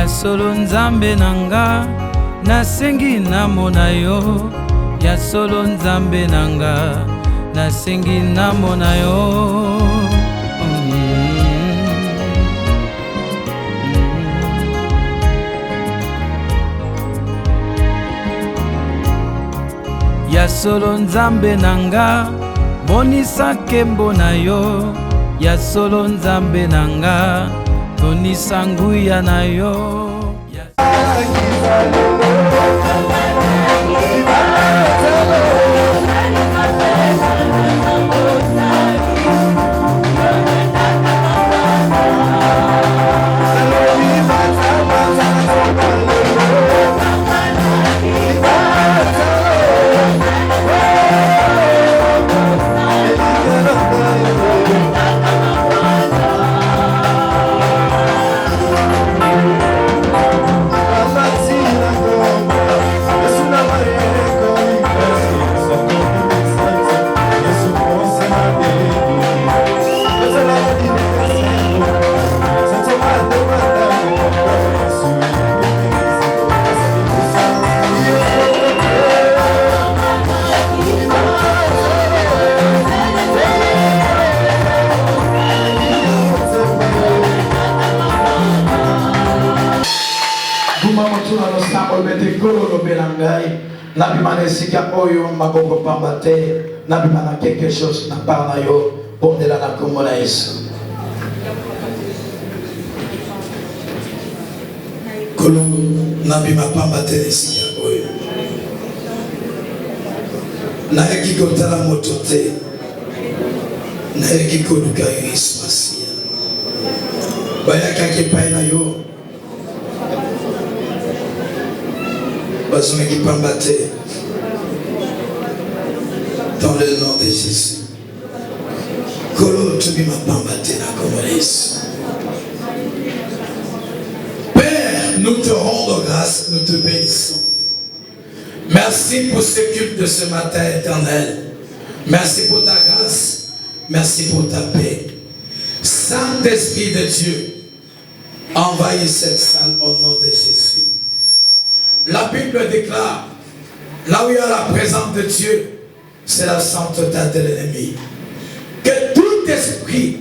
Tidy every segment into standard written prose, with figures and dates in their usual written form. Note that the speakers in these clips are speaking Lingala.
ya solo nzambe nanga nasengi namona yo ya solo nzambe nanga nasengi namona yo ya solo nzambe nanga bonisa nkembo na yo ya solo nzambe nanga tonisa nguya na yo Sika oyo maboko pamba te nabimana quelque chose na part na yo pondela na kombo na Yesu kolo nabima pamba te sika oyo nayaki kotala moto te nayaki koluka Yesu Masiya bayakaki epai na yo bazongaki pamba te. Dans le nom de Jésus. Père, nous te rendons grâce, nous te bénissons. Merci pour ce culte de ce matin éternel. Merci pour ta grâce. Merci pour ta paix. Saint-Esprit de Dieu, envahis cette salle au nom de Jésus. La Bible déclare, là où il y a la présence de Dieu, c'est la sainteté de l'ennemi. Que tout esprit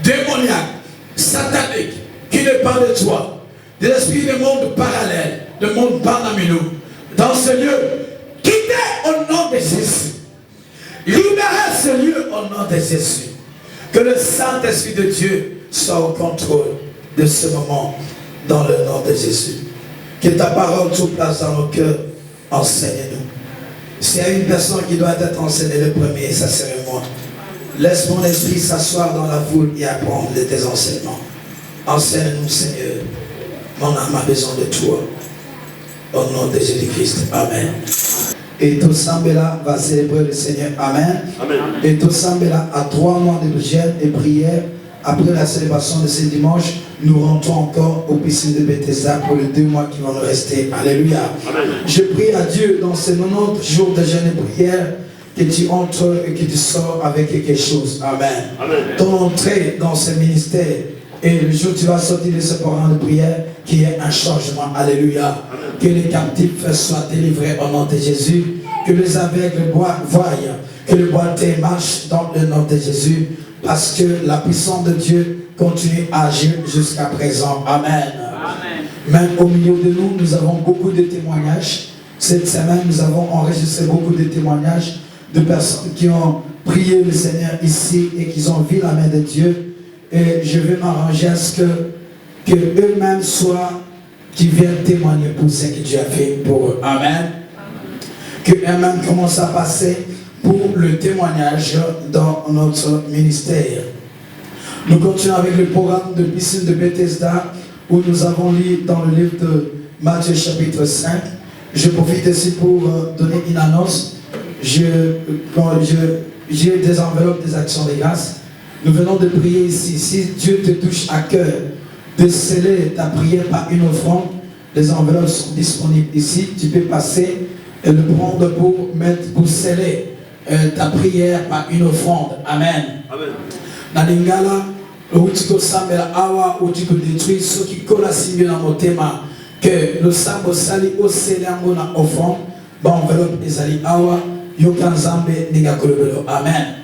démoniaque, satanique, qui n'est pas de toi, de l'esprit du monde parallèle, du monde parmi nous, dans ce lieu, quittez au nom de Jésus. Libérez ce lieu au nom de Jésus. Que le Saint-Esprit de Dieu soit au contrôle de ce moment, dans le nom de Jésus. Que ta parole trouve place dans nos cœurs, enseigne-nous. S'il y a une personne qui doit être enseignée le premier, ça serait moi. Laisse mon esprit s'asseoir dans la foule et apprendre de tes enseignements. Enseigne-nous, Seigneur. Mon âme a besoin de toi. Au nom de Jésus-Christ. Amen. Et tout Sambela va célébrer le Seigneur. Amen. Amen. Et tout Sambela a 3 mois de jeûne et prière. Après la célébration de ce dimanche, nous rentrons encore au piscine de Bethesda pour les 2 mois qui vont nous rester. Alléluia. Amen. Je prie à Dieu dans ces 90 jours de jeûne et prière que tu entres et que tu sors avec quelque chose. Amen. Amen. Ton entrée dans ce ministère et le jour où tu vas sortir de ce programme de prière, qu'il y ait un changement. Alléluia. Amen. Que les captifs soient délivrés au nom de Jésus. Que les aveugles voient. Que le boiteux marche dans le nom de Jésus. Parce que la puissance de Dieu continue à agir jusqu'à présent. Amen. Amen. Même au milieu de nous, nous avons beaucoup de témoignages. Cette semaine, nous avons enregistré beaucoup de témoignages de personnes qui ont prié le Seigneur ici et qui ont vu la main de Dieu. Et je vais m'arranger à ce que eux-mêmes soient, qui viennent témoigner pour ce que Dieu a fait pour eux. Amen. Que eux-mêmes commencent à passer pour le témoignage dans notre ministère. Nous continuons avec le programme de piscine de Bethesda où nous avons lu dans le livre de Matthieu chapitre 5. Je profite ici pour donner une annonce. J'ai des enveloppes des actions de grâce. Nous venons de prier ici. Si Dieu te touche à cœur de sceller ta prière par une offrande, les enveloppes sont disponibles ici. Tu peux passer et le prendre pour sceller ta prière par une offrande. Amen. Amen. Na lingala Outiko sambela awa outiko détruire ce qui colle simbi na motema que le sambo sali osele yango na offrande ba enveloppe ezali awa yoka nzambe ndinga kolobelo amen.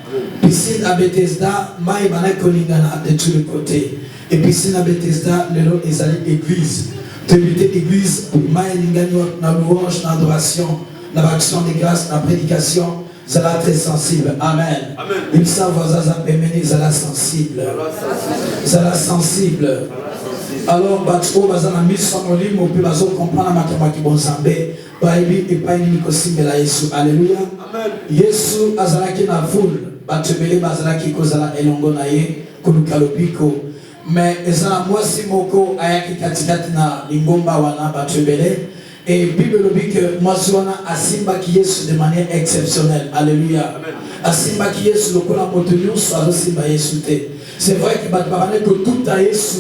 Piscine à Bethesda mai bana kolingana de tous les côtés et piscine à Bethesda lelo ezali église tebite église mai lingani na louange na adoration na action de grâce na prédication. Zala très sensible. Amen. Amen. Il savent Zaza Pemeni, Zala sensible. Zala sensible. Alors, Batro, Bazana mission en ligne, on peut comprendre ma qui bon zambé. Baïbi et Païni Kosim la Yesu. Alléluia. Amen. Yesu Azala qui na foule. Batubele Bazala qui kozala elongo na ye. Kulukalopiko. Mais Ezala moi si moko ayaki katikati na lingomba wana Batubele. Et Bible dit que moi a Simba qui est de manière exceptionnelle. Alléluia. Asimba qui est le cola motenu soit Simba Yesu. C'est vrai que que tout a Yesu,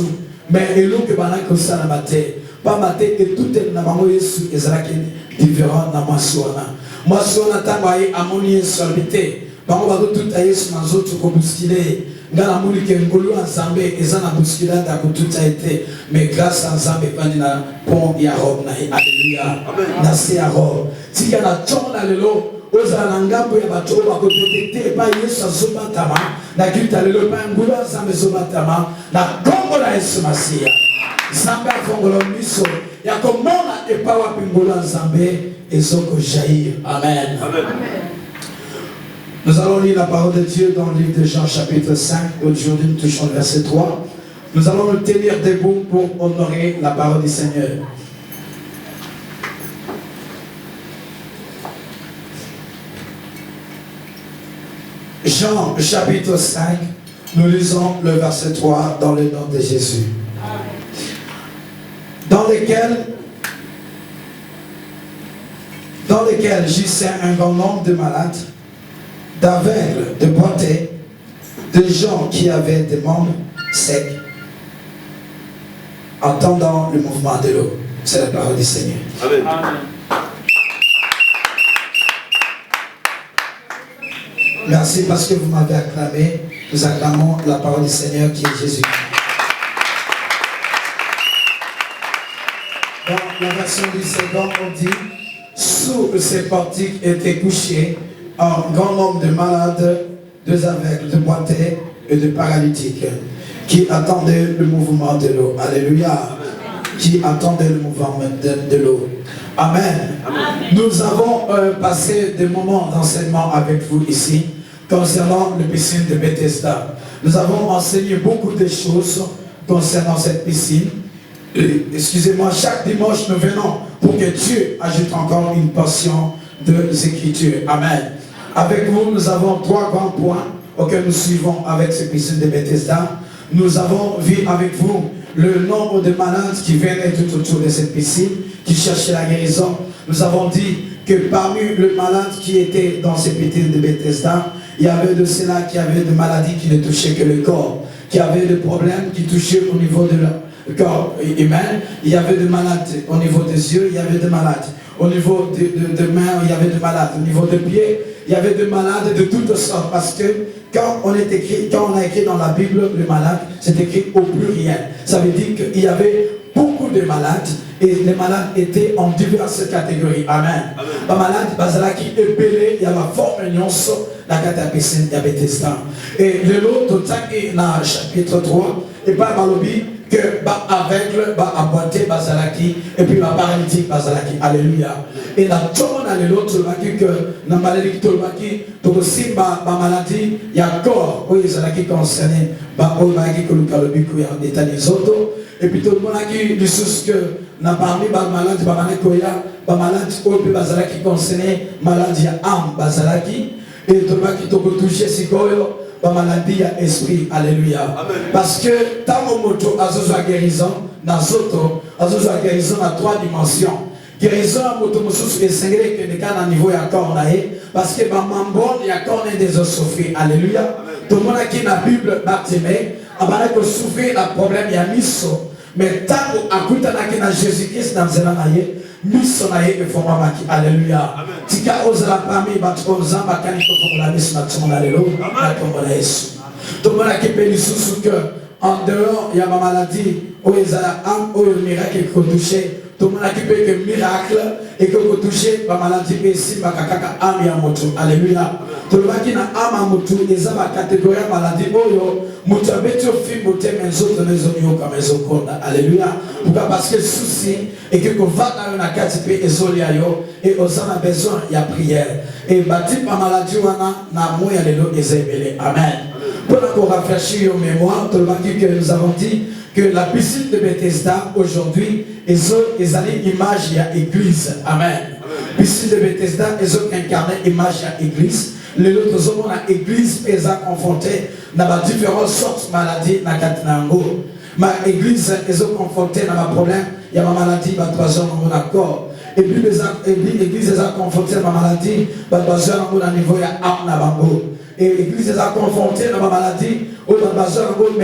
mais il que bana que ça na maté. Pas maté et tout est na bango Yesu ezalaki différent na maswana. Maswana tangaye amoni Yesu habité. Bango ba tout a Yesu na zoto ko bousculer. Ngala muli ke ngolu ensemble ezana bousculer da ko tout a été, mais grâce ensemble bani na pont ya Rome na alléluia. Na c'est à Rome. Si kana tona lelo ozala ngambo ya bato ba ko protecter pa Yesu azobatama na kita lelo pa ngulu ensemble zobatama na kombo la Yesu Masia. Samba fongolo miso ya komona e pa wa ngulu ensemble ezoko jaillir. Amen. Amen. Nous allons lire la parole de Dieu dans le livre de Jean chapitre 5. Aujourd'hui nous touchons le verset 3. Nous allons nous tenir debout pour honorer la parole du Seigneur. Jean chapitre 5, nous lisons le verset 3 dans le nom de Jésus. Dans lequel gisait un grand nombre de malades, d'aveugles, de boiteux, de gens qui avaient des membres secs, entendant le mouvement de l'eau. C'est la parole du Seigneur. Amen. Merci parce que vous m'avez acclamé. Nous acclamons la parole du Seigneur qui est Jésus. Dans la version du second, on dit, sous ces portiques étaient couchés un grand nombre de malades, de aveugles, de boiteux et de paralytiques qui attendaient le mouvement de l'eau. Alléluia. Amen. Qui attendaient le mouvement de l'eau. Amen. Amen. Nous avons passé des moments d'enseignement avec vous ici concernant le piscine de Bethesda. Nous avons enseigné beaucoup de choses concernant cette piscine. Excusez-moi, chaque dimanche nous venons pour que Dieu ajoute encore une portion de l'Écriture. Amen. Avec vous, nous avons 3 grands points auxquels nous suivons avec ce piscine de Bethesda. Nous avons vu avec vous le nombre de malades qui venaient tout autour de cette piscine, qui cherchaient la guérison. Nous avons dit que parmi les malades qui étaient dans cette piscine de Bethesda, il y avait de ceux-là qui avaient des maladies qui ne touchaient que le corps, qui avaient des problèmes qui touchaient au niveau de leur corps humain. Il y avait des malades au niveau des yeux, il y avait des malades au niveau de mains, il y avait des malades au niveau des pieds. Il y avait des malades de toutes sortes, parce que quand on a écrit dans la Bible le malade, c'est écrit au pluriel. Ça veut dire qu'il y avait beaucoup de malades et les malades étaient en diverses catégories. Amen. Les malades, bazala qui est belé, il y a la forme nuance, la catapicine, il y a Bethesda. Et le lot, tout ça, dans le chapitre 3, et pas malobi, que ba aveugle, ba aboité, bazalaki, et puis ba paralytique, bazalaki. Alléluia. Et la tombe dans l'autre, que la maladie qui pour aussi ma maladie, il y a corps, oui, bazalaki concerné, ba oubaki que le calobico en état des autres. Et puis tout le monde a dit, du sous que n'a parmi ba malade, ba manekoya, ba malade, ou bazalaki concerné, maladie âme, bazalaki, et tout le monde qui te touché si goyo. Maladie à esprit, alléluia. Amen. Parce que tant que moto a guérison, dans autres, a guérison à 3 dimensions. Guérison à moto mususu et singlé que les cas à niveau ya corps parce que ma mambo ya corps des os souffrir, alléluia. Tout le monde qui la Bible baptisé, avant que souffrir le problème ya miso, mais tant que akuta na Jésus-Christ dans zelanaye. Missonaye et Formamaki, alléluia. Tika osera parmi batro zamba kaniko pour la mission na tumona lelo na komona Yesu. Tumona kipeli susu que en dehors, il y a ma maladie, où il y a un miracle qui est touché. Tout le monde a occupé que miracle et que vous touchez ma maladie ici, ma kaka ami amoto. Alléluia. Tout le monde qui n'a âme amoto, ils ont ma catégorie maladie. Oh yo, mutu abeto film moté mes autres maisons comme mes autres. Alléluia. Pourquoi? Parce que le souci est que vous va dans une catégorie et on a besoin il y a prière. Et bâti ma maladie wana na moya lelo ezebele. Amen. Pour qu'on réfléchisse aux mémoires, tout le monde que nous avons dit que la piscine de Bethesda aujourd'hui ils ont une image de l'église. Amen. Piscine de Bethesda, ils ont incarné l'image de l'église. Les autres hommes dans l'église, ils ont confronté dans différentes sortes de maladies dans Katinango. Ma église, ils ont confronté dans ma problème, il y a ma maladie, il y a 3 ans dans mon accord. Et puis l'église, ils ont confronté dans ma maladie, il y a 3 ans dans le niveau, il y a Amna Bango. Et l'église les a confrontés dans ma maladie, où dans ma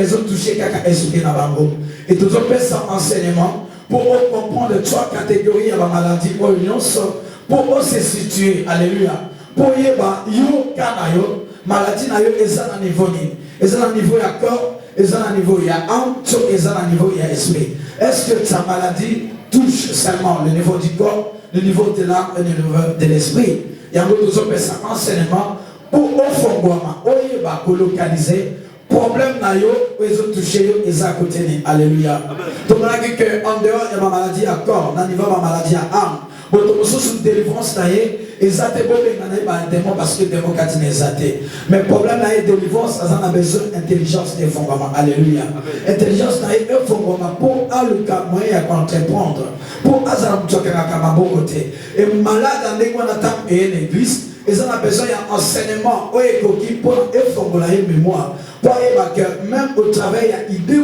maison touchée caca essoué dans Bango. Et tous autres ça enseignement pour comprendre 3 catégories de ma maladie, pour se situer, alléluia. Pour y avoir yo kanayo, maladie na yo eza na niveau ni. Eza na niveau ya corps, eza na niveau ya âme, eza na niveau ya esprit. Est-ce que ta maladie touche seulement le niveau du corps, le niveau de l'âme et le niveau de l'esprit? Il y a d'autres autres enseignements pour offrir, oyeba localiser problème na yo, ils ont touché yo, ils ont côté ni. Alléluia. Donc on a dit que en dehors de ma maladie à corps, dans niveau ma maladie à âme, bon donc sous délivrance na ye, ils ont été bobé na ba démon parce que démon katine zaté. Mais problème na ye délivrance, ça en a besoin intelligence et fondement. Alléluia. Intelligence na ye fondement pour le cas moyen à comprendre. Pour azam toka kama bon côté. Et malade en égo na tam et une église. Ils ont besoin d'un enseignement pour la mémoire. Pour que même au travail, il y a une idée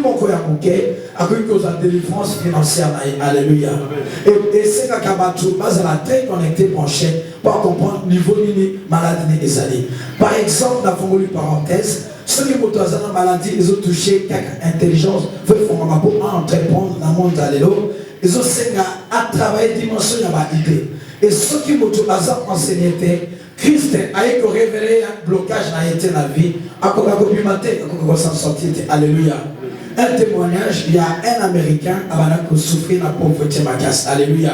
à cause de la délivrance financière. Alléluia. Et c'est que la tête connectée branchée pour comprendre le niveau de maladie des années. Par exemple, dans la parenthèse, ceux qui ont une maladie, ils ont touché quelque intelligence, pour entreprendre dans le monde d'Allélo. Ils ont à travailler dimension de l'idée. Et ceux qui ont enseigné, Christ a révélé un blocage dans la vie. Alléluia. Un témoignage, il y a un Américain qui souffre de la pauvreté. Alléluia.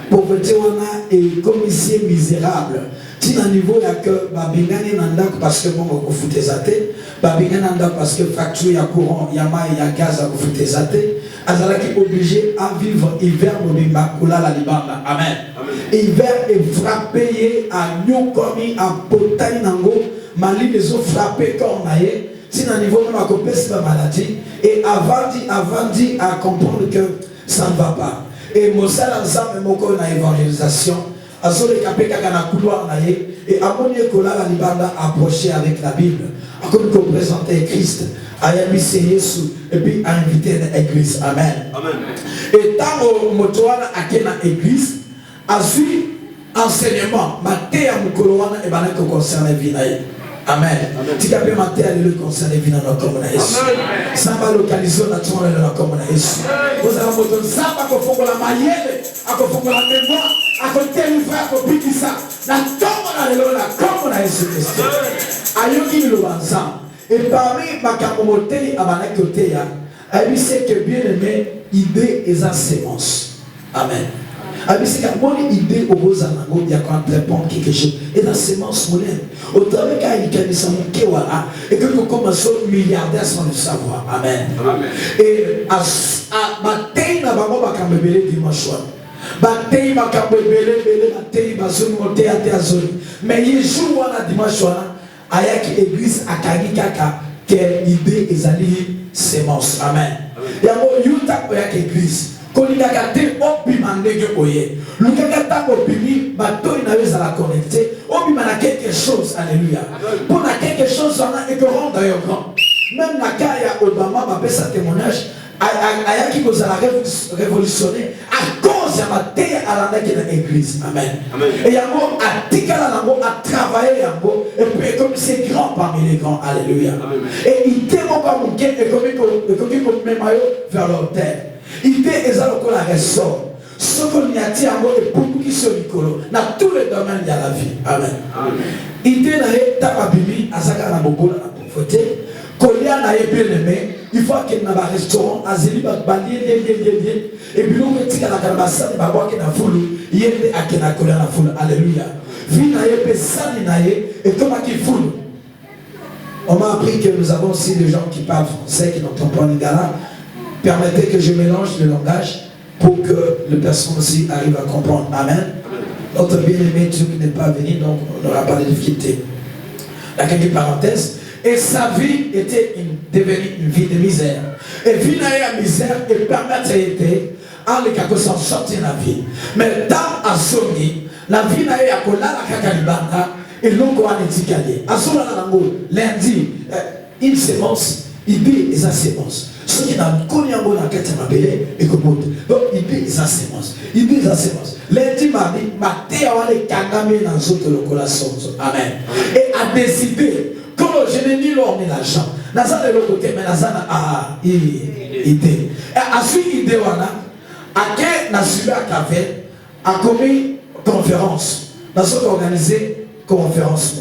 Pauvreté, on a et commissaire misérable. Si à niveau, il y a que Babingani Nanda parce que bon, on fout des athées. Babingani Nanda parce que facture, il y a courant, il y a maille, il y a gaz, on fout des athées. Azala qui est obligé à vivre hiver au Bimba, la Libanda. Amen. Hiver est frappé à Nyokomi, à Potaï Nango, Mali les ont frappés comme naïe. Si à niveau même à couper cette maladie, et avant dit à comprendre que ça ne va pas. Et Moussa Lanzam et Moko na évangélisation, à son écapé kakana couloir naïe, et à mon écola la Libanda approché avec la Bible, à comme qu'on présentait Christ. A invité Jésus et puis a invité l'église. Amen. Amen. Et tant que Motoana a été dans l'église, a su enseignement, maté à Mukoloana et Banek concerne Vinaï. Amen. Tu as bien maté à le concerne Vinaï dans notre communauté. Ça va localiser naturellement dans notre communauté. Vous avez besoin de ça, à qu'on fasse la maillette, à qu'on fasse la mémoire, à qu'on délivre, à qu'on pique ça. La communauté, la Jésus-Christ. Ayoki le banzan. Et parmi ma camomoté à ma côté, elle sait que bien aimé, idée et sa sémence. Amen. Elle sait que mon idée au beaux anango, il y a quand même répondre quelque chose. Et la sémence moulin. Au travail quand il y a des kewala, et que nous commençons milliardaires sans le savoir. Amen. Amen. Et à matin, na bango bakambebele dimanche soir. Matin, bakambebele, matin, bazoni monter à terre. Mais il joue à dimanche soir. Avec l'église à Kagikaka, quelle idée est allée sémence. Amen. Il y a un yuta avec l'église. Quand il y a un opimande que oye. Le kaka opimi, bateau il n'avait à la connecter. Opimana quelque chose. Alléluia. Pour quelque chose, on a et que rend d'ailleurs grand. Même la Kaya Obama m'a fait sa témoignage. Aya qui vous a révolutionné à cause de ma terre à l'église. Amen. Et il y a un mot à Tikala, à travailler, et puis comme c'est grand parmi les grands. Alléluia. Et il témoigne comme un quai et comme même vers leur terre. Il dit que la ressort. Ce qu'on y a dit à moi et pour qui sont Nicolo. Dans tous les domaines de la vie. Amen. Il dit que la Bibi, à Zakana Bobola, la pauvreté, qu'on y a bien aimé. il faut qu'il y ait un restaurant, azeli balié, et puis l'on dit qu'à la calabassa, il va voir qu'il y a foule, il y a à la foule. Alléluia. Vinaye, pesani naye, et comme à qui foule. On m'a appris que nous avons aussi des gens qui parlent français, qui n'entendent pas lingala. Permettez que je mélange le langage pour que les personnes aussi arrivent à comprendre. Amen. Notre bien-aimé Dieu qui n'est pas venu, donc on n'aura pas de difficulté. La quelques parenthèses. Et sa vie était devenue une vie de misère. Et vie n'a misère et permettre été à l'écart s'en sortir la vie. Mais dans à Sony, la vie n'a eu à coller la cacaribanda et l'on a l'étiqueté. À son lundi, une sémence, il dit sa sémence. Ceux qui n'ont connu un bon enquête m'a payé et que donc il dit sa sémence. Il dit sa sémence. Lundi mardi, maté à les kangami dans autres locaux. Amen. Et a décidé. Comme je n'ai ni l'or ni l'argent, Nazan de l'autre côté, mais Nazan a idée. Et à ce idée, à quel Nazan a commis conférence. Nazan a organisé conférence.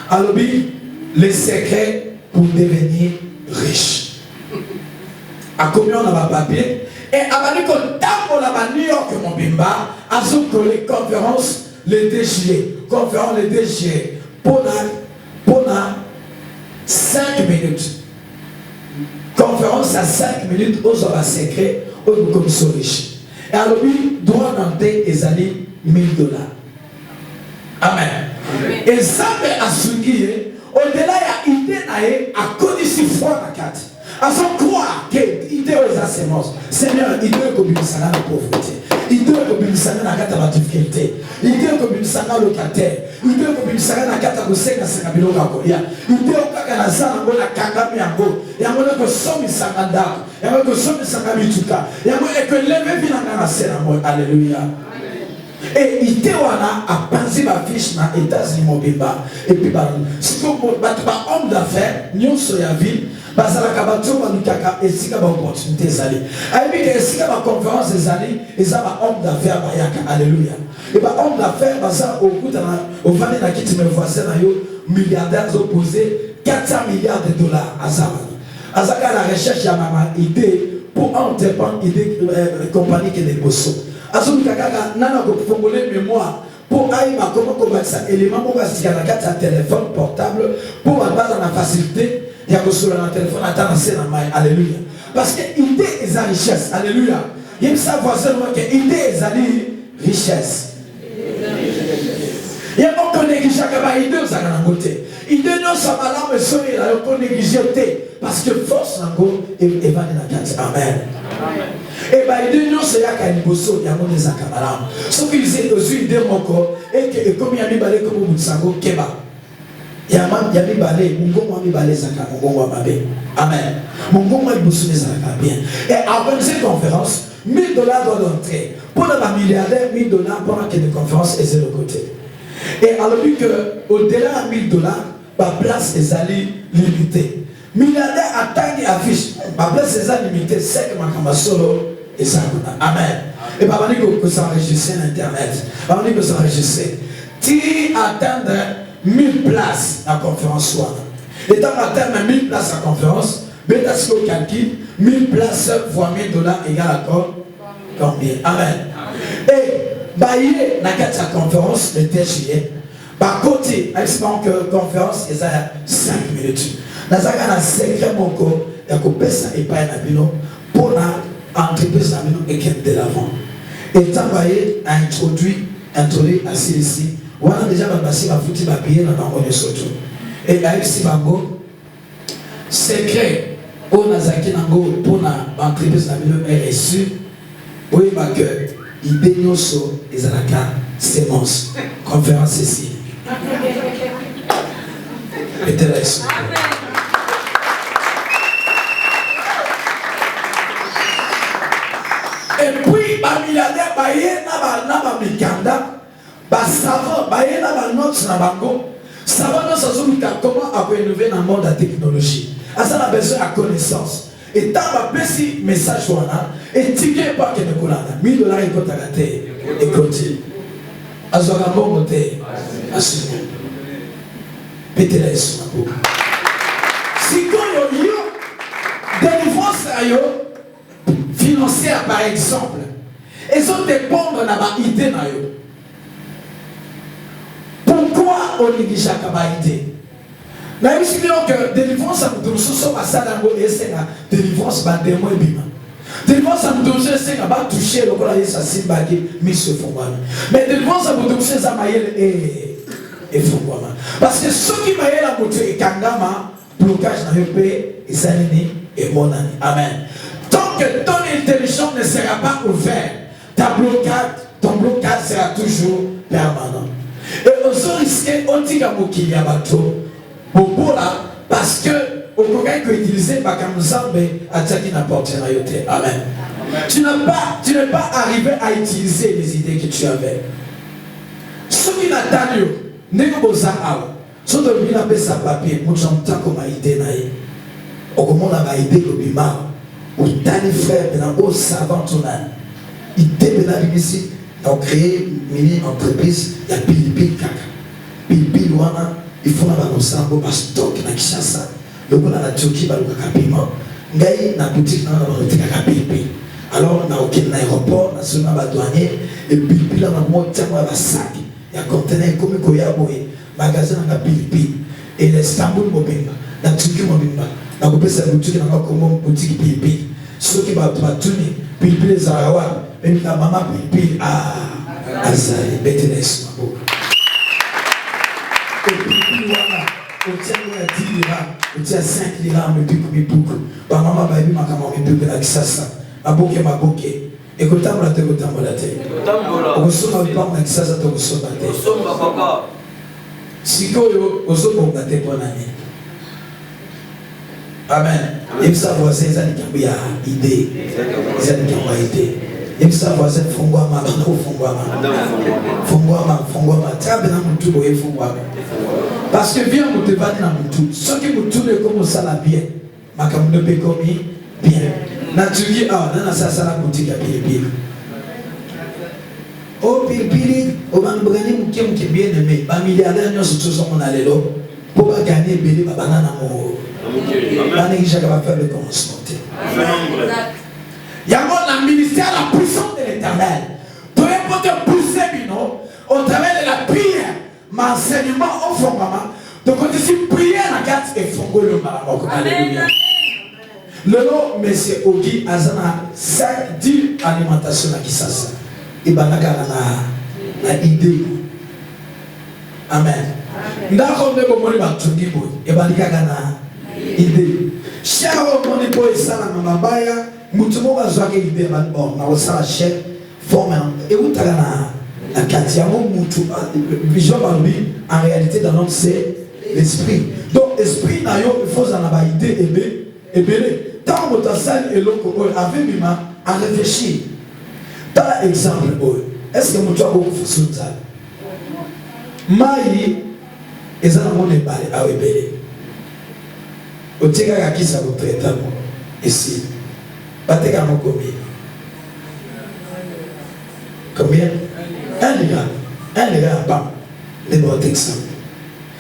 Alors, les secrets pour devenir riche. À combien on a papier. Et à New York, mon bimba, à ce que les conférences, les 2 juillet, conférence les 2 juillet, pour 5 minutes. Conférence à 5 minutes aux hommes secrets, aux commissions riches. Et alors, lui, doit monter et aller $1000. Amen. Et ça, mais à souligner, au-delà, il y a idée à connaître si froid la carte. À son croire que l'idée aux assémences, Seigneur, il doit comme une salade de pauvreté. Il doit comme une salade à carte de difficulté. Il doit comme une salade locataire. Il doit comme une salade à carte de sec à Sakabilo Kakoya. Il doit comme un salade à Kagami Ango. Il y a un somme Sakanda. Il y a un somme Sakabituka. Il y a un que lever Vinanga Sénamo. Alléluia. Et il était à penser ma fiche dans les États-Unis mobimba. Et puis, si vous êtes un homme d'affaires, nous sommes à la ville. Bazala kabato manukaka esika ba opportunité zali. Aïe que esika ba conférence zali, ezaba homme d'affaires bayaka. Alléluia. Et ba homme d'affaires baza au coup au vallée na kiti me voisin na yo milliardaires opposés 400 milliards de dollars à Zamani. Azaka la recherche ya mama idée pour entreprendre idée compagnie qui est bosso. Azumi kakaka nana ko fongoler mémoire pour aïe ma comment combattre élément pour basika na kati téléphone portable pour base na facilité. Il y a que sur le téléphone, alléluia. Parce que l'idée est la richesse. Alléluia. Il y a ça voisin que l'idée est la richesse. Il y a beaucoup de négligés qui idée aux côté. L'idée non ça va là mais ça il a beaucoup négligé parce que force nango et va dans la carte. Amen. Et bah l'idée non c'est là qu'il bosso il y a mon des akamalam. Sauf qu'ils étaient aux idées mon corps et que comme il y a mis balé comme Moutsango keba. Yami balé, Mungo Mami balé Zaka, Mungo Mabé. Amen. Mungo Mami Boussouné Zaka, bien. Et après cette conférence, $1000 doivent entrer. Pour les milliardaires, $1000 pendant qu'il y a une conférence et c'est le côté. Et alors, vu qu'au-delà de $1000, ma place est allée limitée. Milliardaires atteignent affiche, ma place est allée limitée, c'est que ma caméra solo et ça. Amen. Et pas dire que ça enregistre sur Internet. Pas dire que ça enregistre. Tu attends 1000 places à la conférence soir. Et dans ma terme, 1000 places à la conférence, mais dans ce qu'on calcule, 1000 places fois $1000 égale à combien? Amen. Et, baillé, dans la conférence, le 10 juillet, par côté, espérons que la conférence est à 5 minutes. Dans un secret, mon corps, il y a que personne n'est pas pour l'entreprise et qui est de l'avant. Et travailler a introduit à ici. On a déjà passé ma foutu ma pied dans le surtout. Et avec ce bango, secret, on a zaki nango pour l'entreprise est reçu. Oui, ma cœur, il bénit so et zalaka sémence. Conférence ici. Et tel est. Et puis, ma milliardaire, ma mikanda. Savant, il y a une note sur la bango. Savant, comment on peut innover dans le monde de la technologie. Ça a besoin de connaissance. Et tant que petit message, et tu ne pas que nous avons $1000 et quand tu as gâté, et continue. Azora bon côté, assume. Pétez-les sur la bouche. Si tu as délivrance financière par exemple, et ça dépend de la idée. Pourquoi on néglige la idée? Mais je dis que délivrance à nous sommes à ça et c'est la délivrance à des mots bima. Délivrance à nous c'est à pas toucher le corps et ça c'est bagé mais se font mal. Mais délivrance à nous c'est à maïel et font mal. Parce que ceux qui maïel à moto et kangama blocage dans le pays et ça et mon année. Amen. Tant que ton intelligence ne sera pas ouverte, ton blocage sera toujours permanent. Et on risque on dit à Moki Yabato parce que au programme que utiliser Bakamuzambe a dit n'importe quoi. Amen. Tu n'es pas arrivé à utiliser les idées que tu avais. Ce qui n'a pas lieu, n'est pas besoin de ce que tu as fait sa papier, moi j'entends comme idée naïe. Au moment où idée le bima, au tani frère, au savant ton âme. Idée de la ici, on crée une mini entreprise, il y a pili kaka. Pili wana, il faut avoir nos sambo parce stock na Kinshasa. Le bon à la Turquie va le capiment. Ngai na boutique na va le kaka pili. Alors na aucun aéroport, na seulement va douanier et pili là na moi tiens moi va sac. Il y a conteneur comme koya boy, magasin na pili et l'Istanbul mobimba, na Turquie mobimba. Na kopesa boutique na comme boutique pili. Ceux qui va tourner pili les arawa, même la maman pili azali betenes mabo. Et puis voilà, on tient 10 lira, on tient 5 lira, mais puis comme beaucoup. Par maman baby ma maman me peut la Kinshasa. Ma boke. Et quand on la terre, on la terre. On reçoit pas na Kinshasa, on reçoit la terre. Si koyo ozo la terre bonne année. Amen. Et ça voisin ça dit a idée. Ça dit idée. Et ça voisin fongwama parce que bien vous te battre dans tout ce qui vous tourne comme ça la bien ma comme ne peut comme bien naturellement ah dans ça la boutique à pili oh pili au ban brani qui bien aimé ba milliardaire nous surtout son on allait là pour pas gagner belé ba banana mo ba néglige va faire le commencement. Il y a un ministère la puissance de l'Éternel. Peu importe pousser au travers de la prière, mon enseignement au fond maman. Donc on dit prière la carte et fongo le maman. Alléluia. Le nom monsieur Ogi Azana 10 alimentation à Kinshasa. Et banaka na idée. Amen. Ndako ndeko moni batungi boy. Et banaka na idée. Charo moni boy sala mabaya. Mutumo bazwaka idée bon na osala chef forme et utagana la katia mutu vision bambi en réalité dans notre c'est l'esprit. Donc esprit na yo il faut en avoir idée et belé tant motasal et loko avec bima à réfléchir. Par exemple est-ce que mutu a beaucoup fusunza mai ezana mone balé a belé otika yakisa ko traiter ici. Bateka combien? Un lira pas les bons exemples.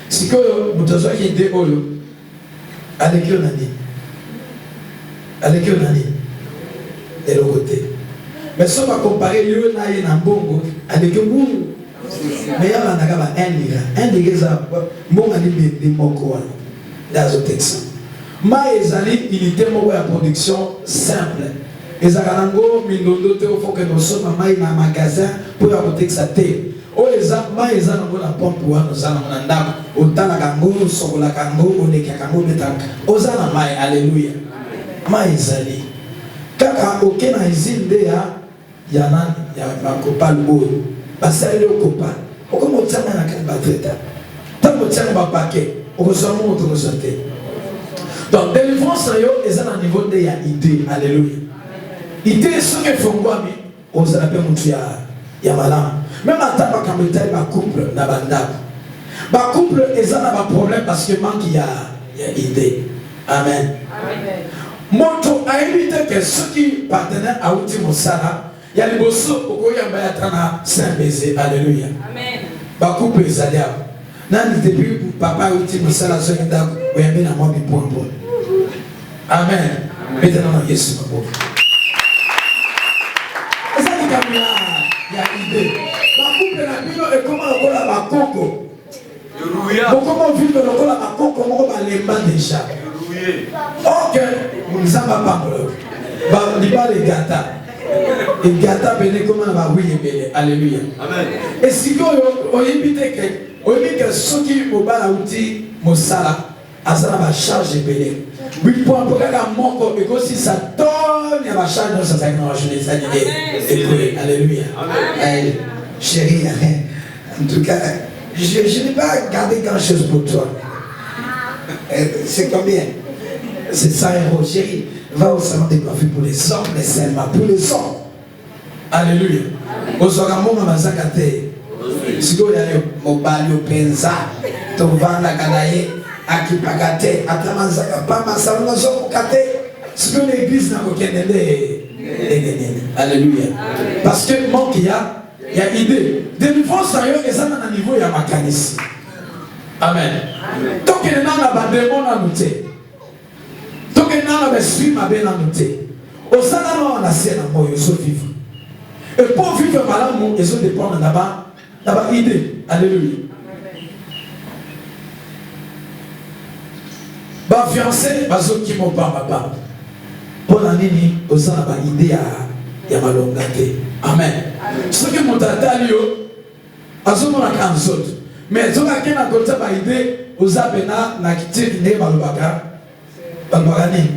Si que vous avez une idée, allez que on a dit de l'autre côté. Mais si on va comparer le naïe en bongo, avec que vous, mais il y a un lira, bon année de moko dans l'autre exemple. Ma ezali unité moko ya production simple. Ezakanango mindondo te faut que nous sommes mai na magasin pour ya kotekisa te. O eza ma ezanango na pompe wa nous allons na ndako. Otala kango sokola kango oneka kango betaka. Ozana mai alléluia. Ma ezali. Kaka okena izinde ya nani ya bakopal boy. Basali okopal. Okomo tsama na kan batreta. Tamo tsama ba paquet. Okosomo otokosote. Donc, délivrance est à un niveau de l'idée. Alléluia. Idée, ce que font quoi, on se rappelle qu'il y a malin. Même à temps, quand on est un couple, on a un couple, ils ont un problème parce que manque il y a idée. Amen. Moto a évité que ceux qui partenaient à Ultimo Sala, il y a les bossos au Koyamba Saint-Baiser. Alléluia. Amen. Ba couple ils allaient. Nan depuis papa Ultimo Sala, ceux qui ont eu un point. Amen. Maintenant, Yesu maboko. Eza likambo ya idée. Bakouple na bino ekoma lokola bakoko. Bokoma vivre lokola bakoko moko balemba déjà. Ok, nzamba pambolo. Libala egata. Egata bene koma na bawi ebele. Alléluia. Amen. Et sikoyo oyebi que soki mobala uti mosala azala ba charge ebele. Oui, pour un programme moko et aussi ça donne à ma charge dans sa jeunesse. Alléluia. Amen. Chérie, en tout cas, je n'ai pas gardé grand chose pour toi. C'est combien? C'est 100 €. Chérie, va au salon de coiffure pour les hommes, mais seulement pour les hommes. Alléluia. Ozogambo mazakate. Siko ya mobali openza. Tovanda kanaye. Akipagate. Atamanzaka pama salon zokate. Siko l'église na kokendele. Alléluia. Parce que manque il y a idée. Délivrance d'ailleurs et ça dans un niveau il y a makanisi. Amen. Donc il y a un démon à noter. Donc il y a un esprit à bien noter. Au salon on a ciel en moyo so vivre. Et pour vivre malamu ils ont dépendre là-bas idée. Alléluia. Ba fiancé bazo ki mo ba papa. Pour la nini aux a ba idée ya malongate. Amen. Ce que mon tata lio azomona kanzot. Mais zoka kena kota ba idée aux a bena na kitiki ne balobaka. Balbagani.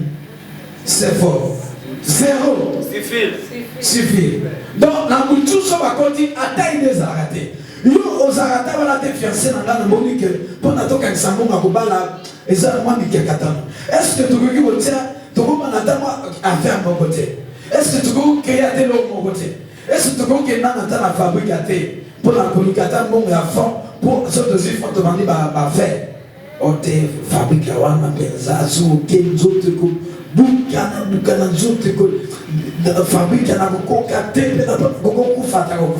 C'est fort. Zéro. Suffit. Donc na mutu so ba koti ata idée zarate. Yo ozarata wala te fiancé na ngana monique pour na toka kisambo ngakobala ezala mwa mikakatano. Est-ce que tu veux que tu tokoma na tama affaire mon côté? Est-ce que tu veux créer tes lots mon côté? Est-ce que tu veux que na na fabrique ate pour la communication bon ya fond pour ce que ils font demander ba faire. On te fabrique la wana penza zo kenzo te ko bukana zo te ko fabrique na ko kate na ko ko fata ko.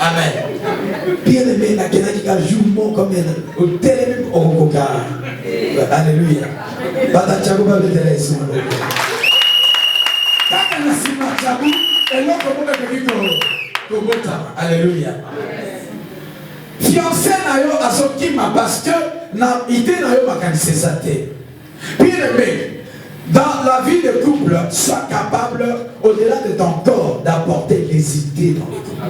Amen. Bien aimé, la Kenaki a joue comme au télé au Koka. Alléluia. Batachago va le télé. Alléluia. Fiancé na yo asokima parce que na idée na yo makanise ça té. Bien aimé, dans la vie de couple, sois capable au-delà de ton corps d'apporter les idées dans le couple.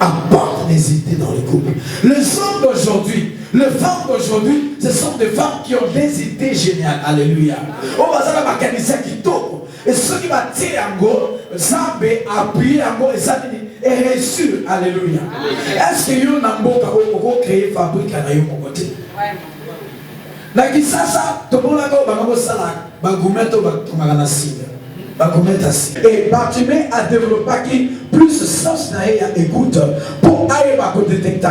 Apporte les idées dans le couple. Les hommes d'aujourd'hui, les femmes d'aujourd'hui, ce sont des femmes qui ont des idées géniales. Alléluia. On va dire mécanicien qui tourne. Et ceux qui vont tirer en go, ça va appuyer en go et ça est reçu. Alléluia. Est-ce que vous avez créé fabrique à mon côté? Naki sasa tobola ko bango sala bagumeto batumagana singa. Et Bartimée a développé plus de sens à écoute pour aller détecter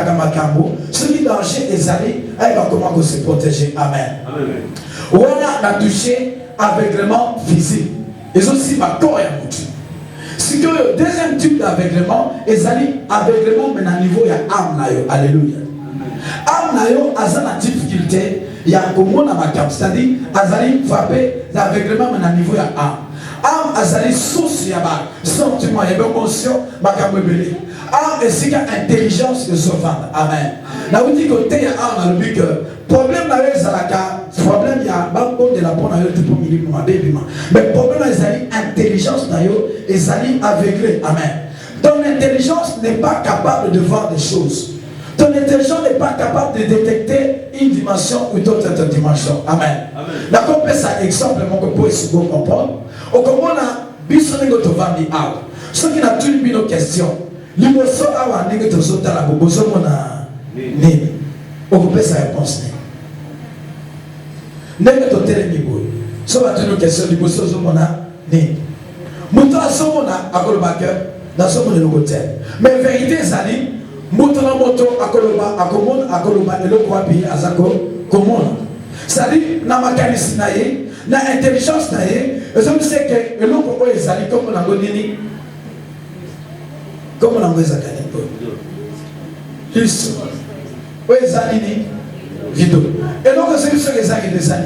ce qui danger est allé, comment se protéger. Amen. On a touché aveuglement physique. Et aussi ma corps est moutu. Si le deuxième type d'aveuglement est allé aveuglement mais à niveau il y a âme. Alléluia. Âme a une difficulté. Il y a un comment c'est-à-dire azali frappé l'aveuglement mais à niveau il y a âme. Âme azali source ya ba sentiment ya émotion makambo ebele. Âme est intelligence de sauvant. Amen. Na vous dit que ya âme na le que problème na ezalaka problème ya bango de la bonne yo tout pour milieu ma bébé mais problème ezali intelligence na yo ezali aveuglé. Amen. Ton intelligence n'est pas capable de voir des choses. Ton intelligence n'est pas capable de détecter une dimension ou d'autres dimensions. Amen. D'accord, ça exemple mon que pour essayer de comprendre. Au comment on biso ningo to vandi awa. Ceux qui n'ont plus de questions. Liboso awa ningo to sota la boboso mona nini. On peut sa réponse né. Ningo to tele nibo. So va tenir question liboso zo mona nini. Muto aso mona akolo baker na so mona logo tel. Mais vérité zali moto na moto akoloba eloko wapi azako komona. C'est-à-dire na makanisi na ye na intelligence na ye ezo se que eloko oyo ezali comme na nini comme na ngweza kani po juste oyo ezali ni rideau eloko se biso ezali ezali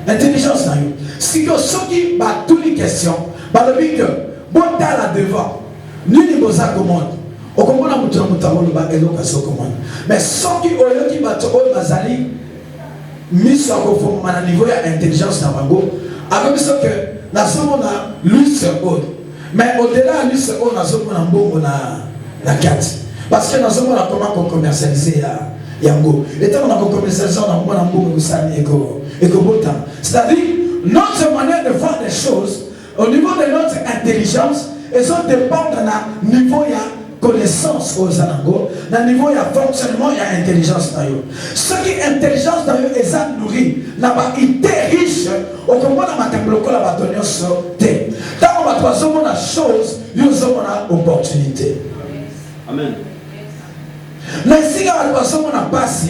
Intelligence na yo. Si yo soki ba toutes les questions, ba le but que bon ta la devant. Nini boza commande. O komona mutu na mutamo lo ba eloka so commande. Mais soki oyo ki ba to oyo bazali miso ko fo mana niveau ya intelligence na bango. Avec ce que na somo na lui seul. Mais au-delà lui seul na somo na mbongo na carte. Parce que na somo na comment commercialiser yango. Et tant on a commercialisé on a mbongo sami eko botam. C'est-à-dire notre manière de voir les choses au niveau de notre intelligence, elles ont dépendre d'un niveau de connaissance aux anango, d'un niveau de fonctionnement et d'intelligence. Ce qui est intelligence dans eux, ils ont nourri. Là-bas, ils étaient riches. Au moment où on a donné sauté. Tant on va trouver la chose, ils ont une opportunité. Amen. Mais si on a passé,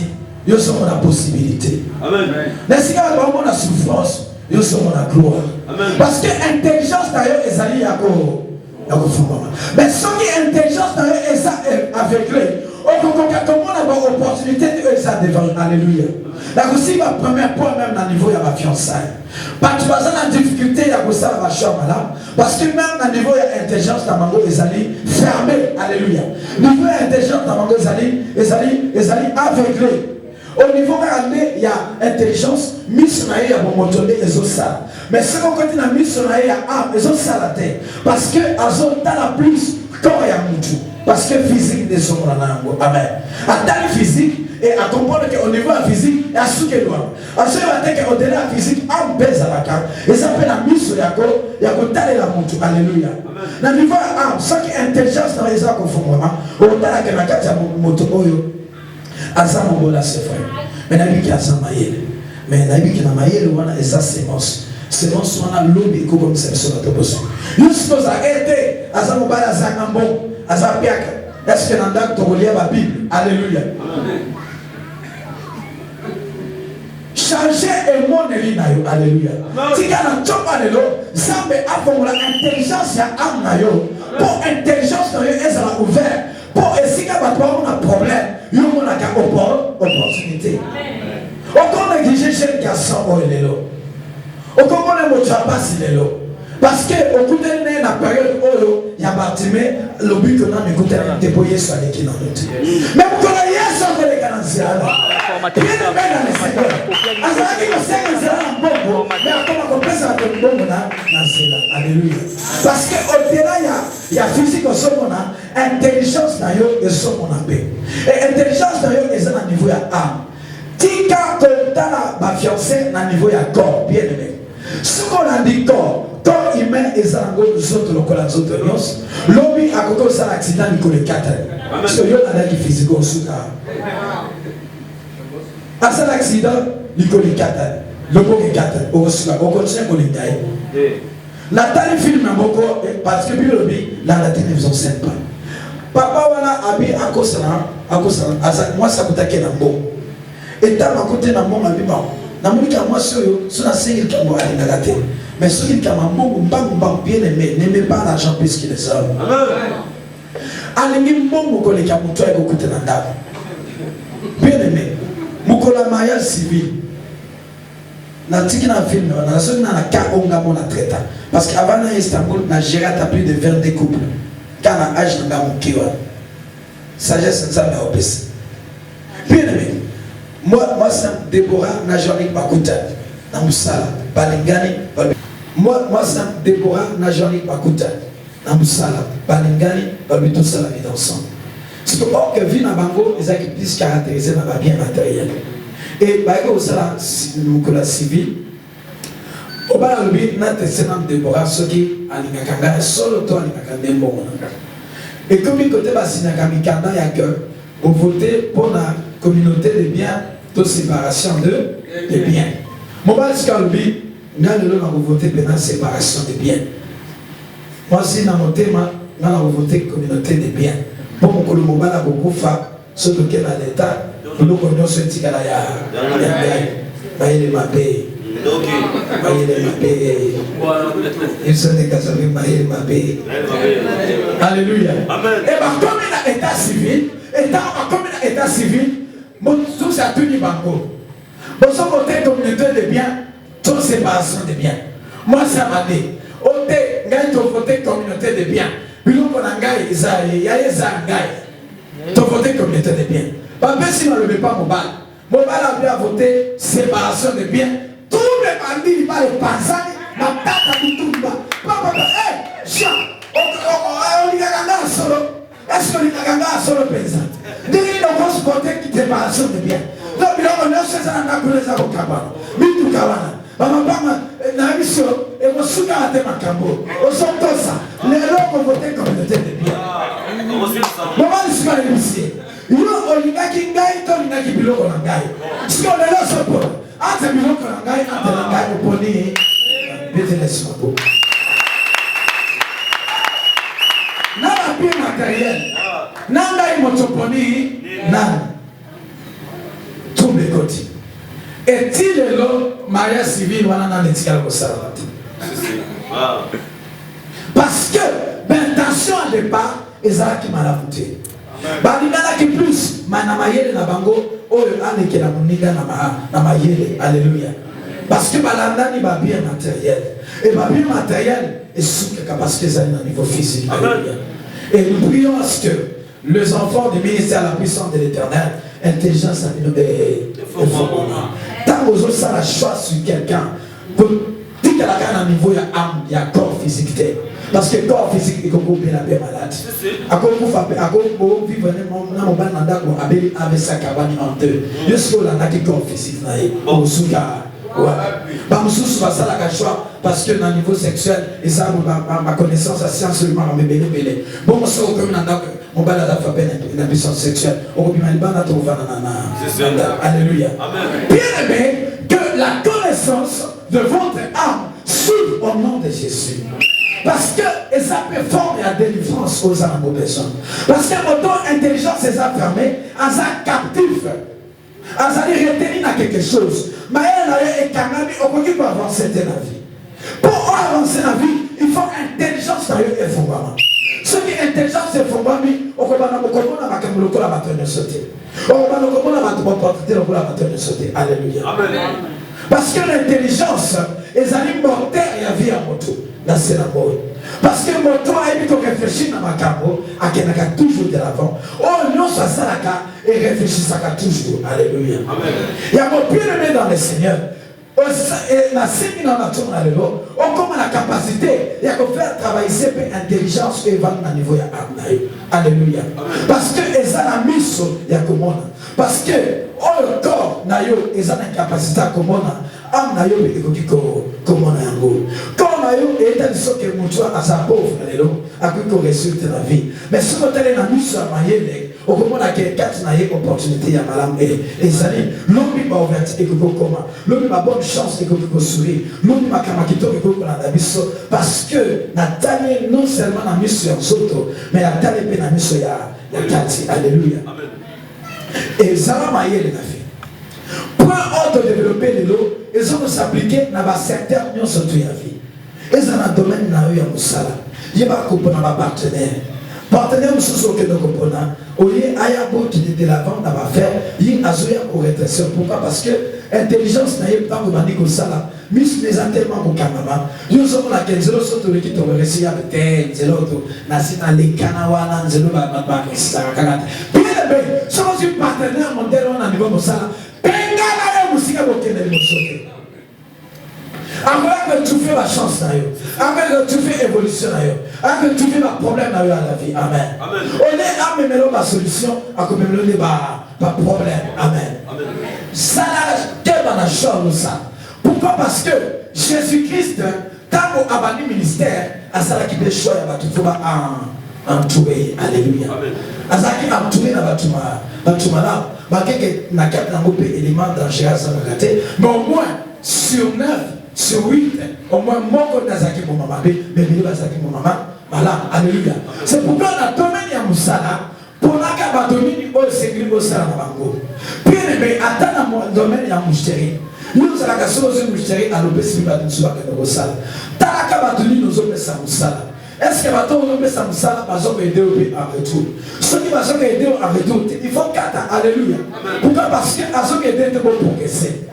ils ont une possibilité. Amen. Mais si on a une souffrance, ils ont la gloire. Amen. Parce que l'intelligence d'ailleurs est allée à mais ce qui est intelligence d'ailleurs est aveuglé. Comment on a une opportunité de ça devant. Alléluia. La aussi ma première point même dans le niveau de ma fiançailles. Pas tu vas en difficulté à cause de la chambre là. Parce que même dans le niveau de l'intelligence dans mango est allé fermé. Alléluia. Le niveau de l'intelligence dans mango est allé aveuglé. Au niveau de il y a intelligence, mise sur il y a bon moteur et les autres. Mais ce qu'on continue à mise sur il y a les autres la terre. Parce que Azot la plus quand il y a moutou. Parce que physique des hommes là. Amen. À dans le physique et à comprendre qu'au niveau de la physique, il y a ce qu'il doit. À ce moment-là, qu'au-delà de la physique, on baise à la carte. Et ça fait la mise sur Yako, Yako d'aller la moutou. Alléluia. Dans le niveau de ce qui est intelligence dans les arts conformément, au-delà de la carte, il y a moto. Azam Mobola c'est vrai. Mais nabi qui azam maïel. Mais nabi qui na maïel ou ana esa sémence. Sémence ou ana lobby comme ça sur la toposo. Nous suppose à aider azam Mobola azam bon azam piaka. Est-ce que nanda togolia ba Bible? Alléluia. Changer et mon elinayo. Alléluia. Tika na chopa lelo zambe afongola intelligence ya am na yo. Pour intelligence na yo ezala ouvert. Pour essayer d'avoir un problème, il y a une opportunité. Au négliger chez le garçon, au comment on ne pas si parce que au bout de la période où il y a bâtimé, le but que nous avons écouté, déployé sur les qui n'ont pas. Mais vous connaissez ça pour les garanties. Alléluia. Parce qu'au-delà, il y a physique au sommet, intelligence d'ailleurs et sommet en paix. Et intelligence d'ailleurs est à niveau de âme. Tika comme ma fiancée à niveau de corps, bien aimé. Ce qu'on a dit corps humain est à niveau de autres locaux, autres l'homme a côté de l'accident, il connaît 4 ans. Parce que il y a des physiques au sous. À cet accident, il connaît 4 ans. Le mot est 4 ans. Au continue qu'on est d'ailleurs. Nathalie filme un beaucoup parce que la télévision ne sait pas. Papa wana abi akosana moi ça coûte quel bon. Et t'as ma côté na mon abi ba. Na mon ka moi sur la single qui mo ali na la tête. Mais ce qui ka mambo mbang bien aimé n'aimez pas l'argent plus qu'il les a. Alingi mbongo ko le ka muto eko coûte na ndako. Bien aimé. Mukola mariage civil. Na tiki na film na so na ka onga mon traita parce qu'avant na Istanbul na géré à plus de 22 couples quand na âge na mon kiwa sagesse ça me opes bien aimé moi c'est Déborah na Jean-Luc Bakuta na musala balingani moi c'est Déborah na Jean-Luc Bakuta na musala balingani balito sala vie ensemble c'est pour que vie na bango les qui plus caractérisé na bien matériel. Et bah que ça la civil au bas le but n'a testement Déborah ce qui a l'ingakanga solo toi l'ingakande bon et comme il côté bah sinakamikanda il y a que vous votez pour la communauté des biens de séparation de biens mon bas c'est le but n'a le lot vous voter pendant séparation des biens moi si dans mon thème n'a vous voter communauté des biens pour mon colo mobile à beaucoup fa ce que qu'elle a l'état nous connaissons ce tigala ya baile mapé baile mapé ils sont des cas avec baile mapé alléluia amen et bah comme il a état civil bon tout ça tout ni banco bon son côté communauté de biens Toute séparation de biens. Moi, ça m'a dit. Ote, ngai to voter communauté de biens. Biloko na ngai, ya ngai. To voter communauté de biens. Papa, si on ne le met pas mobile. Mobile a bien voté séparation de biens. Tous les bandits, pas les passants, ma tata du tout bas. Papa, Jean, on y a solo. Est-ce qu'on y a solo pesant? Dès qu'on va se voter qui séparation de biens. Donc, on a fait ça dans la couleur de Kabana. Mitou Kabana. Maman, na mission, et mon souka a été macambo. Au son de ça, les gens ont voté communauté de biens. Maman, je suis allé ici. Yo, olinga kingai, to olinga kibiloko nangai. Si on est là, c'est pour. Ante biloko nangai, ante nangai, oponi. Bete laisse ma peau. Na la bien matériel. Nangai motoponi, nan. Tout mes côtés. Est-il le mariage civil ou un étiquette au salon? Parce que l'intention au départ est ça qui m'a raconté. Balingana qui plus, manamayele na bango, oyo aneke la muniga na mayele, alléluia. Parce que balanda ni ba bien matériel. Et ba bien matériel est sous que capacité ça au niveau physique, alléluia. Et nous prions à ce que les enfants du ministère de la puissance de l'Éternel, intelligence et formation. Tant aux autres, ça la choix sur quelqu'un. Pour dire qu'elle a un niveau, il y a âme, il y a corps physique. Parce que le corps physique, il est bien la paix malade. À cause vous vivre dans mon bananda, avec sa cabane en deux. Je suis là, il y a corps physique. Parce que dans le niveau sexuel, et ça, ma connaissance, la science, seulement, on me belé. Bon, on sait que mon balade a fait une puissance sexuelle. Alléluia. Bien aimé, que la connaissance de votre âme suive au nom de Jésus. Parce que ça peut former la délivrance aux âmes aux personnes. Parce que votre intelligence est fermée, à sa captif. À sa retenir à quelque chose. Mais elle est canali, on peut pas avancer dans la vie. Pour avancer dans la vie, il faut intelligence dans le fondement. Ce qui est intelligence et fondement, on peut pas la sauter. On peut pas sauter. Alléluia. Parce que l'intelligence est un mortel et la vie à moto. Là, c'est la mort. Parce que mon temps a été réfléchi dans ma camo, à qui n'a toujours de l'avant. Oh non, ça s'arrête et réfléchit ça toujours. Alléluia. Il y a mon bien-aimé dans le Seigneur. Et la série dans la tourne à l'élo, on comme la capacité, il y a que faire travailler cette intelligence et vendre à niveau à Alléluia. Parce que ils ont la mise, il y a comme on. Parce que le corps n'a eu ils ont la capacité à comme on. Am na yo ekoki comme on a un goût. Comme ayo et tel ce que mon choix à sa pauvre l'élo, à qui qu'on résulte la vie. Mais si on est dans mise à mailler, on comprend que quatre n'a eu opportunité à madame et les amis, l'homme m'a ouvert et que comment, l'homme m'a bonne chance et que vous sourire, l'homme m'a kamakito et que vous l'avez biso, parce que Nathalie non seulement la mise sur Soto, mais Nathalie peut la mise sur ya Kati, alléluia. Et ça va mailler les affaires. Pour auto-développer les lots, ils ont s'appliquer dans un secteur de surtout la vie. Ils ont un domaine dans le Moussala. Je ne vais pas comprendre ma partenaire. Partenaire, nous sommes au component. Au lieu de la vente, on va faire, il y a un rétrécissement. Pourquoi? Parce que l'intelligence n'a pas de comme ça. Mais les tellement au Canada. Nous sommes là, nous sommes sur le qui ont réussi à faire, nous sommes les Canawana, nous sommes là, bien, sommes un partenaire mondial à niveau Moussala. Après que tu fais la chance, après que tu fais l'évolution, après que tu fais le problème à la vie. Amen. On est à même la solution, à comme le pas problème. Amen. Ça n'a pas de chose. Pourquoi? Parce que Jésus-Christ, tant qu'on a abandonné le ministère, à ça qui peut choisir, il faut entourer. Alléluia. À ça qui a entouré la bâtiment là. Na quatre éléments dangereux sans rater, mais au moins sur 9, sur 8, au moins mon côté Nazaki mon maman, mais il va Zaki mon maman, voilà, alléluia. C'est pourquoi dans le domaine de Moussala, pour la cabatomie, au sécurité au Sala Bango. Bien aimé, attends dans le domaine de Moucheri. Nous allons la chose de Moucheri à l'obéissance de Moussala de Moussala. Dans la cabatomie, nous obéissons à Moussala. Est-ce que maintenant on peut ça va aider en retour? Ceux qui vont aider en retour, il faut 4 alléluia. Pourquoi? Parce que à ceux qui aident pour progresser.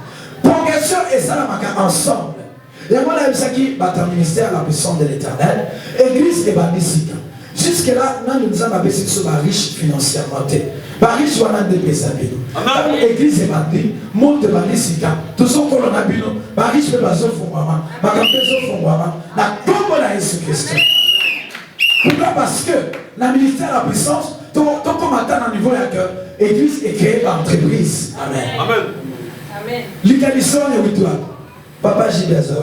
progression et ça ensemble. Et moi, là, qui bat un ministère la puissance de l'Éternel, Église et Bandisika. Jusque-là, nous avons appelé ce riche financièrement. Riche, on a des pesabino. Église et Bandi, monte Bandisika. Tout ce qu'on a vu, riche, le bateau font maman, ma campagne font maman, la combo là est sous question. Pourquoi? Parce que le ministère la puissance, tout comme attend au niveau de l'église est créée par entreprise. Amen. Amen. Amen. L'égalisation est où toi? Papa Jibazo.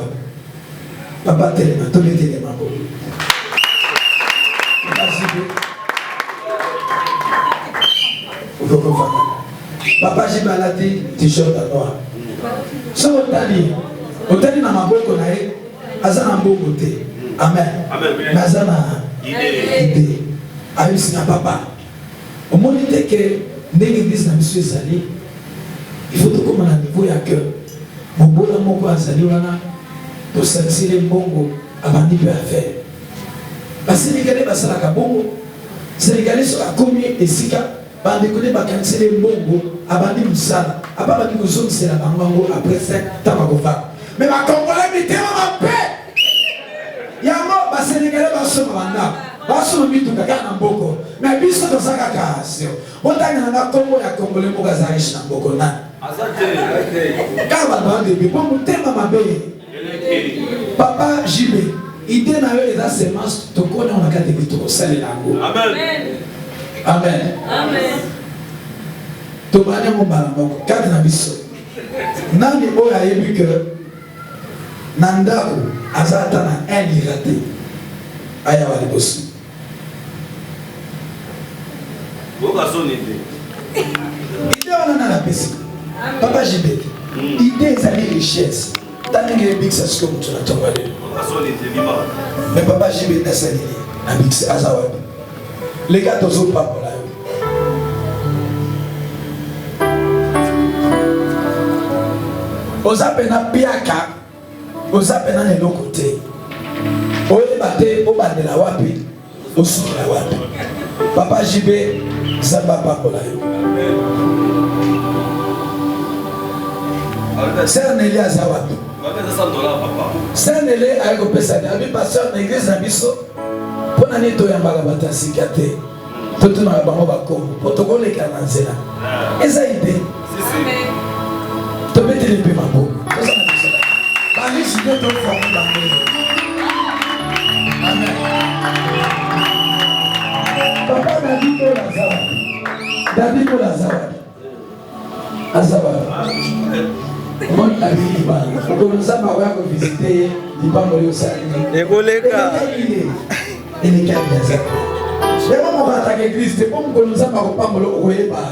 Papa Téléma, tous les Téléma. Papa Jibazo. Papa Jibazo a dit t-shirt à noir. Ce qu'on t'a dit dans ma bouche, on a eu Azana Mbogote. Amen. Amen. Azana idée. Ayusi na papa. Au moment où que l'église n'a pas été il faut que comme à niveau il y a que mon bon amour quoi ça lui pour sentir les bongo avant de faire. Parce que les gars les basala kabongo, c'est les gars sur la commune et sika, par des collègues bakanser les bongo avant de musala, avant de nous zone c'est la bango après ça tabagofa. Mais ma congolais mais t'es ma paix. Yamo parce que les gars les basala banda. Baso mitu kaka na mboko mais biso to saka kasi otanga na kombo ya kongole mboka za riche na mboko na azate kaba bande bi po mutema mabe papa Jibe idée na yo eza semence to kona on akate bitu ko sale na ngo. Amen. Amen. Amen. To banya mo bala mboko kati na biso nani oya yebi que nandako azata na elirate aya wali bosi. Idée on a la pesi. Papa Jibe. Idée c'est la richesse. Tant que les big ça ce que tu as tombé. Mais papa Jibe n'a pas dit la big c'est azawad. Les gars tous au papa là. Ozapena piaka. Ozapena ne lokote. Oye bate o bandela wapi. Osula wapi. Papa Jibe Zamba Pakola. C'est un Elia Zawad. C'est un Elia avec le Pessade. Ami pasteur de l'église Nabiso. Pour l'année de Yambala Batasikate. Tout le monde a un protocole et Kananzela. Et ça a été. Tu peux te lever ma peau. Paris, je vais te former dans le Amen. Papa m'a dit que la Zawad. David pour la Zawad. Azawad. Moi, je suis venu. Comme ça, je vais visiter les Bambolio Sali. Et Goleka. Et les Kenya. Mais moi, je vais attaquer l'église. C'est comme que nous avons pas Bambolio Oeba.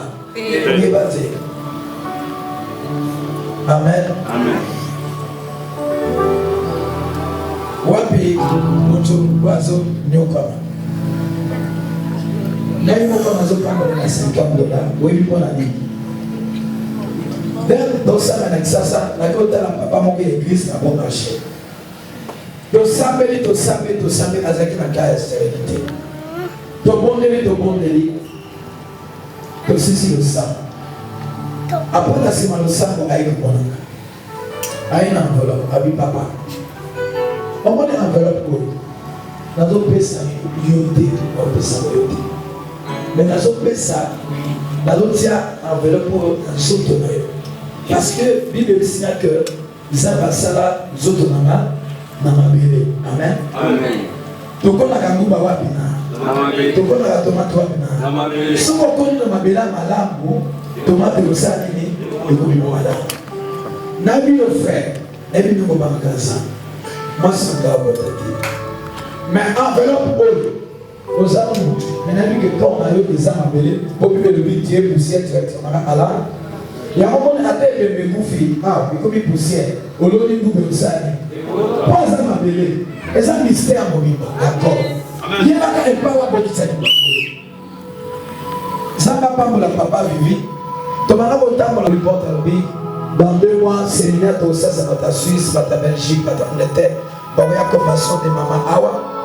Amen. Amen. Wapi mtu wazo nyokama. Nani mko nazopanga na $50 wewe mbona nini? Dans ça na kisasa na kota la papa moko l'église na bon marché. To sambe azaki na kaya sérénité. To bondeli. To sisi le sang. Après la semaine le sang aïe bonanga. Aïe na enveloppe abi papa. On m'a dit enveloppe quoi? Dans d'autres pays ça yoté, on peut ça yoté. Mais dans d'autres pays ça, dans d'autres enveloppe pour un sautonné. Parce que Bible dit que Zaba Sala Zotonama Namabele. Amen. Amen. Donc on a Kanguba Wapina. Donc on a tomate Wapina. Si on connaît Namabela Malamu, tomate Rosalini, et vous voilà. Nabi le frère, Nabi nous va magasin. Moi c'est un gars mais enveloppe aux amours. Mais Nabi que quand on a eu des amabelés, pour vivre le métier poussière directement à la. Il y a un moment où il y a comme une poussière. Au lieu de nous faire pas ça m'a belé. Et ça mystère mon mimba. D'accord. Il y a un pas à petit ça. Ça va pas mon papa vivi. Tu m'as raconté mon report à lui. Dans 2 mois, séminaire de ça va ta Suisse, va ta Belgique, va ta Angleterre. Va voir la formation de maman Awa.